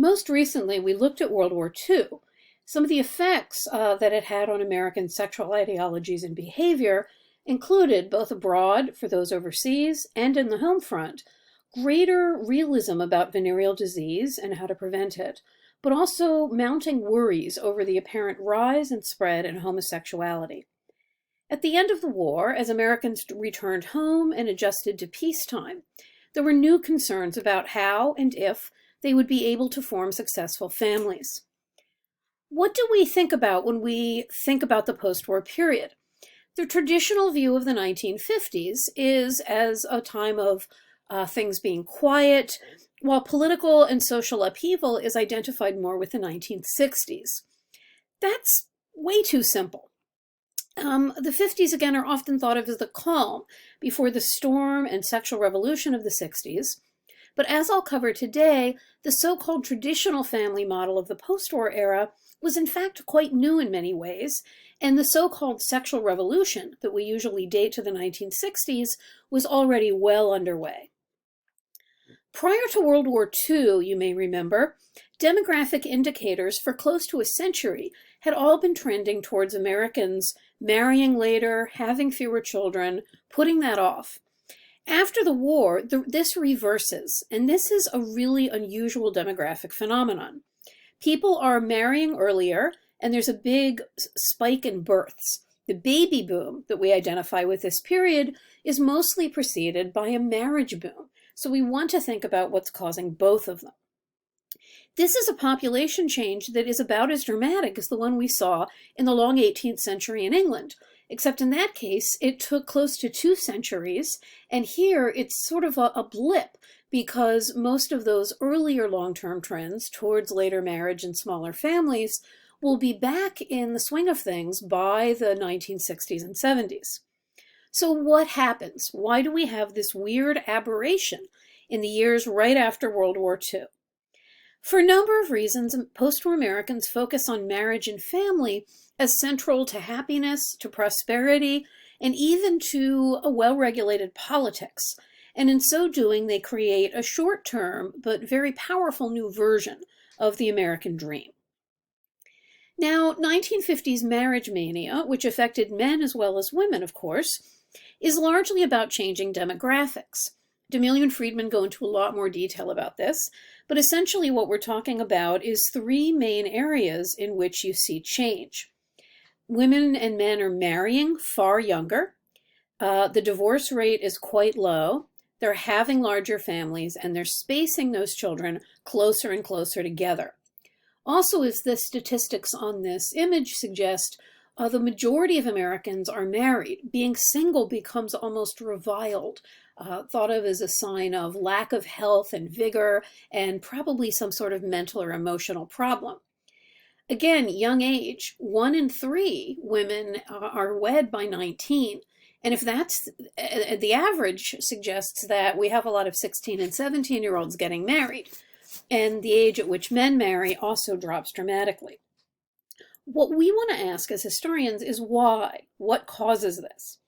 Most recently, we looked at World War II. Some of the effects that it had on American sexual ideologies and behavior included, both abroad for those overseas and in the home front, greater realism about venereal disease and how to prevent it, but also mounting worries over the apparent rise and spread in homosexuality. At the end of the war, as Americans returned home and adjusted to peacetime, there were new concerns about how and if they would be able to form successful families. What do we think about when we think about the post-war period? The traditional view of the 1950s is as a time of things being quiet, while political and social upheaval is identified more with the 1960s. That's way too simple. The 50s, again, are often thought of as the calm before the storm and sexual revolution of the 60s. But as I'll cover today, the so-called traditional family model of the post-war era was in fact quite new in many ways, and the so-called sexual revolution that we usually date to the 1960s was already well underway. Prior to World War II, you may remember, demographic indicators for close to a century had all been trending towards Americans marrying later, having fewer children, putting that off. After the war, this reverses, and this is a really unusual demographic phenomenon. People are marrying earlier, and there's a big spike in births. The baby boom that we identify with this period is mostly preceded by a marriage boom, so we want to think about what's causing both of them. This is a population change that is about as dramatic as the one we saw in the long 18th century in England, except in that case, it took close to 2 centuries, and here it's sort of a blip because most of those earlier long-term trends towards later marriage and smaller families will be back in the swing of things by the 1960s and 70s. So what happens? Why do we have this weird aberration in the years right after World War II? For a number of reasons, post-war Americans focus on marriage and family as central to happiness, to prosperity, and even to a well-regulated politics. And in so doing, they create a short-term but very powerful new version of the American dream. Now, 1950s marriage mania, which affected men as well as women, of course, is largely about changing demographics. DeMille and Friedman go into a lot more detail about this, but essentially what we're talking about is 3 main areas in which you see change. Women and men are marrying far younger. The divorce rate is quite low. They're having larger families, and they're spacing those children closer and closer together. Also, as the statistics on this image suggest, the majority of Americans are married. Being single becomes almost reviled, thought of as a sign of lack of health and vigor, and probably some sort of mental or emotional problem. Again, young age, 1 in 3 women are wed by 19. And if that's the average, suggests that we have a lot of 16 and 17-year-olds getting married. And the age at which men marry also drops dramatically. What we want to ask as historians is why? What causes this?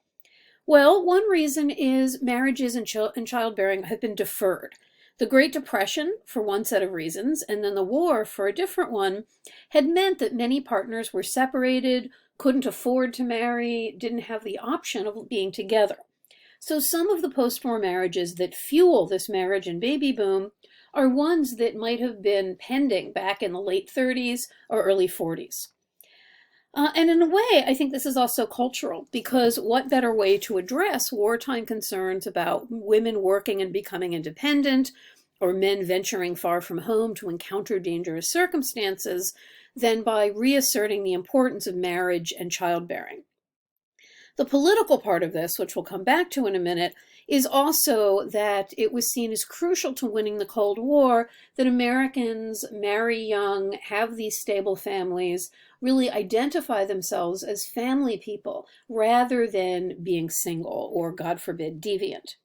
Well, one reason is marriages and childbearing have been deferred. The Great Depression, for one set of reasons, and then the war, for a different one, had meant that many partners were separated, couldn't afford to marry, didn't have the option of being together. So some of the post-war marriages that fuel this marriage and baby boom are ones that might have been pending back in the late 30s or early 40s. And in a way, I think this is also cultural, because what better way to address wartime concerns about women working and becoming independent, or men venturing far from home to encounter dangerous circumstances, than by reasserting the importance of marriage and childbearing. The political part of this, which we'll come back to in a minute, is also that it was seen as crucial to winning the Cold War that Americans marry young, have these stable families, really identify themselves as family people rather than being single or, God forbid, deviant.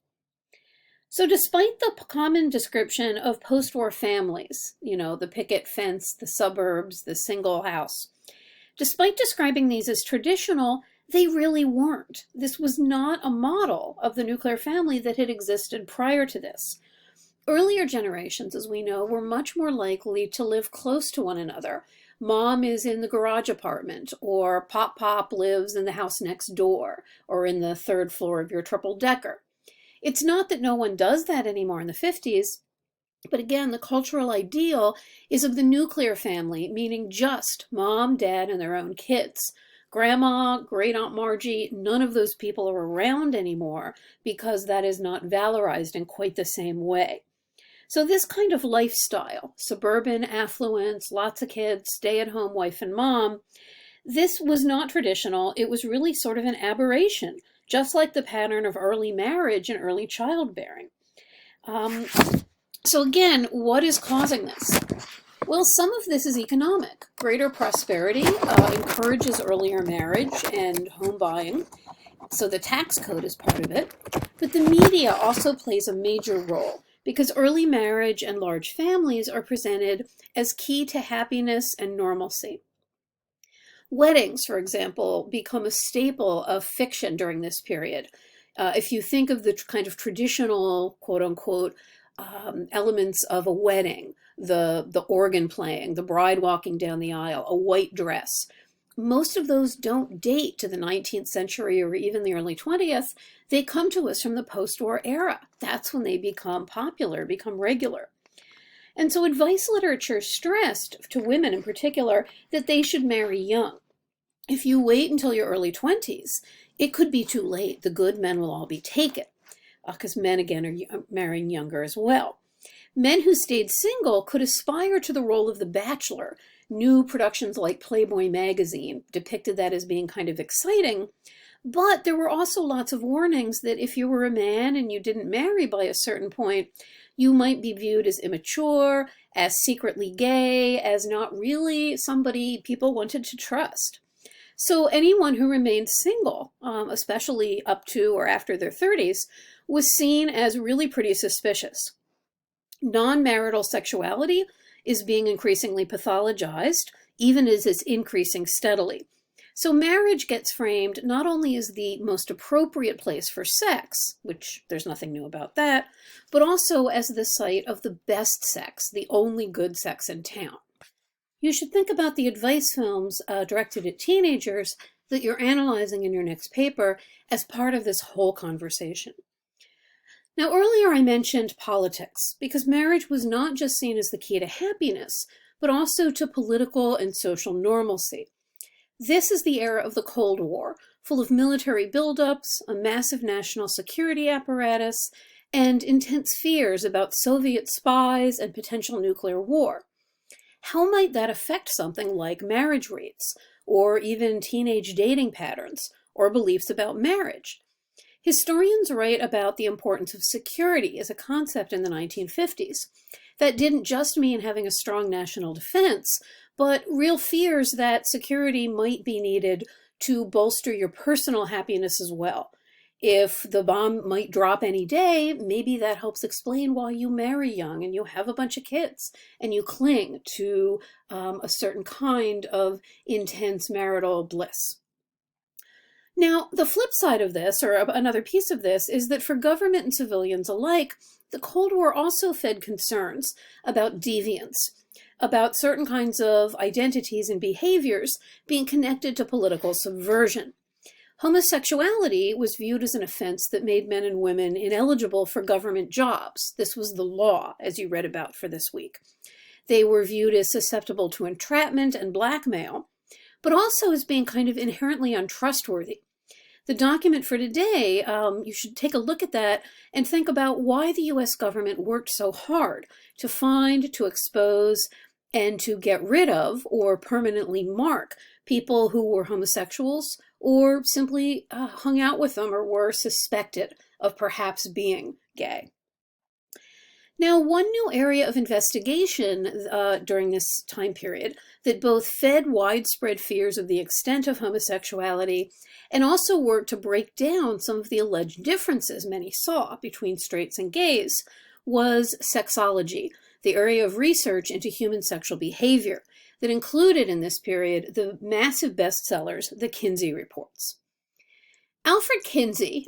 So despite the common description of post-war families, the picket fence, the suburbs, the single house, despite describing these as traditional, they really weren't. This was not a model of the nuclear family that had existed prior to this. Earlier generations, as we know, were much more likely to live close to one another. Mom is in the garage apartment, or Pop lives in the house next door, or in the third floor of your triple-decker. It's not that no one does that anymore in the 50s, but again, the cultural ideal is of the nuclear family, meaning just mom, dad, and their own kids. Grandma, great Aunt Margie, none of those people are around anymore because that is not valorized in quite the same way. So this kind of lifestyle, suburban affluence, lots of kids, stay-at-home wife and mom, this was not traditional. It was really sort of an aberration, just like the pattern of early marriage and early childbearing. So again, what is causing this? Well, some of this is economic. Greater prosperity encourages earlier marriage and home buying, so the tax code is part of it. But the media also plays a major role because early marriage and large families are presented as key to happiness and normalcy. Weddings, for example, become a staple of fiction during this period. If you think of the kind of traditional, quote-unquote, elements of a wedding, the organ playing, the bride walking down the aisle, a white dress, most of those don't date to the 19th century or even the early 20th. They come to us from the post-war era. That's when they become popular, become regular. And so advice literature stressed, to women in particular, that they should marry young. If you wait until your early 20s, it could be too late. The good men will all be taken, because men, again, are marrying younger as well. Men who stayed single could aspire to the role of the bachelor. New productions like Playboy magazine depicted that as being kind of exciting, but there were also lots of warnings that if you were a man and you didn't marry by a certain point, you might be viewed as immature, as secretly gay, as not really somebody people wanted to trust. So anyone who remained single, especially up to or after their 30s, was seen as really pretty suspicious. Non-marital sexuality is being increasingly pathologized, even as it's increasing steadily. So marriage gets framed not only as the most appropriate place for sex, which there's nothing new about that, but also as the site of the best sex, the only good sex in town. You should think about the advice films directed at teenagers that you're analyzing in your next paper as part of this whole conversation. Now, earlier I mentioned politics, because marriage was not just seen as the key to happiness, but also to political and social normalcy. This is the era of the Cold War, full of military buildups, a massive national security apparatus, and intense fears about Soviet spies and potential nuclear war. How might that affect something like marriage rates, or even teenage dating patterns, or beliefs about marriage? Historians write about the importance of security as a concept in the 1950s. That didn't just mean having a strong national defense, but real fears that security might be needed to bolster your personal happiness as well. If the bomb might drop any day, maybe that helps explain why you marry young and you have a bunch of kids and you cling to a certain kind of intense marital bliss. Now, the flip side of this, or another piece of this, is that for government and civilians alike, the Cold War also fed concerns about deviance, about certain kinds of identities and behaviors being connected to political subversion. Homosexuality was viewed as an offense that made men and women ineligible for government jobs. This was the law, as you read about for this week. They were viewed as susceptible to entrapment and blackmail, but also as being kind of inherently untrustworthy. The document for today, you should take a look at that and think about why the U.S. government worked so hard to find, to expose, and to get rid of or permanently mark people who were homosexuals or simply hung out with them or were suspected of perhaps being gay. Now, one new area of investigation during this time period that both fed widespread fears of the extent of homosexuality and also worked to break down some of the alleged differences many saw between straights and gays was sexology, the area of research into human sexual behavior that included in this period the massive bestsellers, the Kinsey reports. Alfred Kinsey,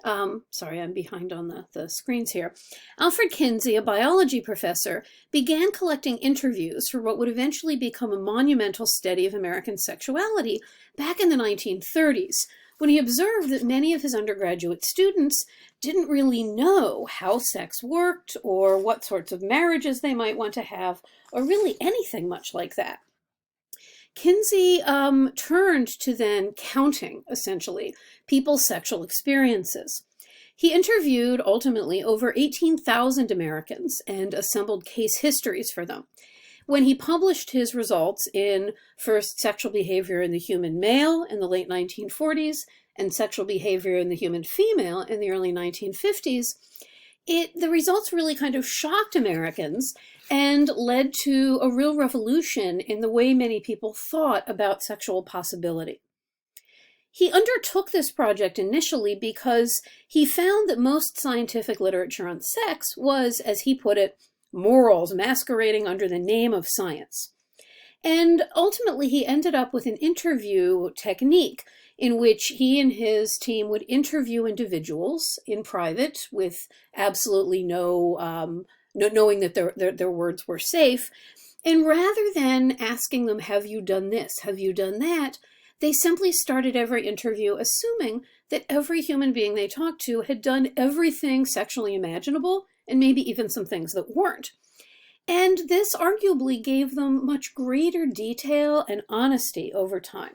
sorry, I'm behind on the screens here. Alfred Kinsey, a biology professor, began collecting interviews for what would eventually become a monumental study of American sexuality back in the 1930s, when he observed that many of his undergraduate students didn't really know how sex worked or what sorts of marriages they might want to have, or really anything much like that. Kinsey turned to then counting, essentially, people's sexual experiences. He interviewed, ultimately, over 18,000 Americans and assembled case histories for them. When he published his results in first Sexual Behavior in the Human Male in the late 1940s and Sexual Behavior in the Human Female in the early 1950s, the results really kind of shocked Americans and led to a real revolution in the way many people thought about sexual possibility. He undertook this project initially because he found that most scientific literature on sex was, as he put it, morals masquerading under the name of science. And ultimately, he ended up with an interview technique in which he and his team would interview individuals in private with absolutely knowing that their words were safe. And rather than asking them, have you done this, have you done that, they simply started every interview assuming that every human being they talked to had done everything sexually imaginable, and maybe even some things that weren't. And this arguably gave them much greater detail and honesty over time.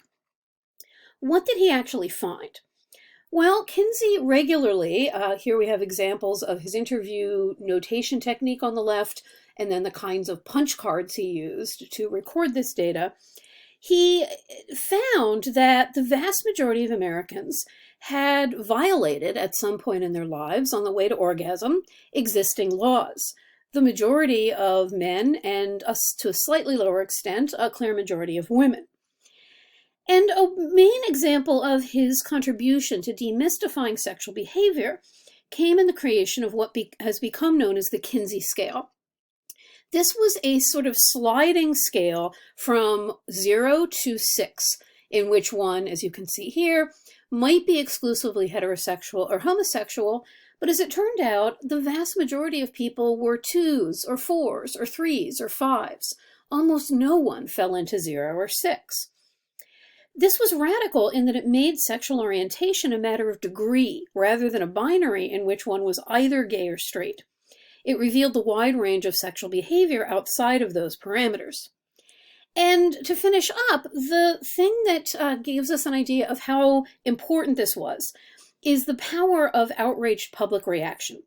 What did he actually find? Well, Kinsey regularly, here we have examples of his interview notation technique on the left, and then the kinds of punch cards he used to record this data. He found that the vast majority of Americans had violated at some point in their lives, on the way to orgasm, existing laws. The majority of men, and to a slightly lower extent, a clear majority of women. And a main example of his contribution to demystifying sexual behavior came in the creation of what has become known as the Kinsey scale. This was a sort of sliding scale from 0 to 6, in which one, as you can see here, might be exclusively heterosexual or homosexual, but as it turned out, the vast majority of people were 2s or 4s or 3s or 5s. Almost no one fell into 0 or 6. This was radical in that it made sexual orientation a matter of degree, rather than a binary in which one was either gay or straight. It revealed the wide range of sexual behavior outside of those parameters. And to finish up, the thing that gives us an idea of how important this was is the power of outraged public reaction.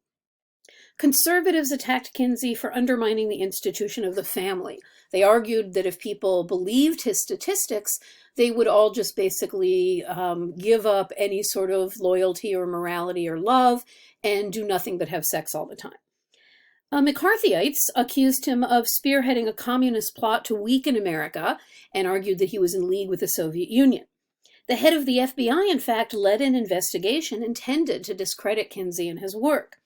Conservatives attacked Kinsey for undermining the institution of the family. They argued that if people believed his statistics, they would all just basically give up any sort of loyalty or morality or love and do nothing but have sex all the time. McCarthyites accused him of spearheading a communist plot to weaken America and argued that he was in league with the Soviet Union. The head of the FBI, in fact, led an investigation intended to discredit Kinsey and his work.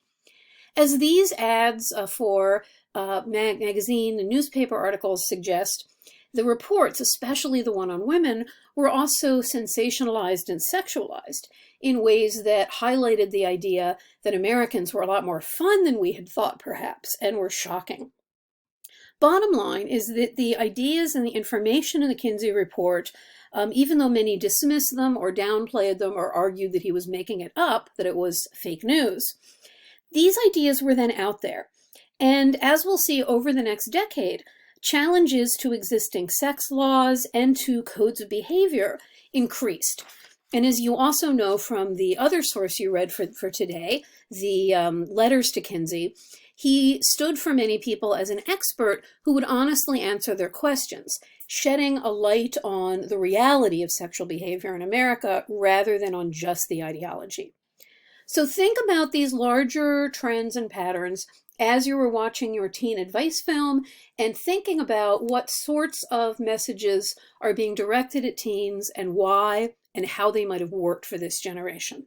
As these ads for magazine and newspaper articles suggest, the reports, especially the one on women, were also sensationalized and sexualized in ways that highlighted the idea that Americans were a lot more fun than we had thought, perhaps, and were shocking. Bottom line is that the ideas and the information in the Kinsey report, even though many dismissed them or downplayed them or argued that he was making it up, that it was fake news, these ideas were then out there. And as we'll see over the next decade, challenges to existing sex laws and to codes of behavior increased. And as you also know from the other source you read for today, the letters to Kinsey, he stood for many people as an expert who would honestly answer their questions, shedding a light on the reality of sexual behavior in America rather than on just the ideology. So think about these larger trends and patterns as you were watching your teen advice film and thinking about what sorts of messages are being directed at teens and why and how they might have worked for this generation.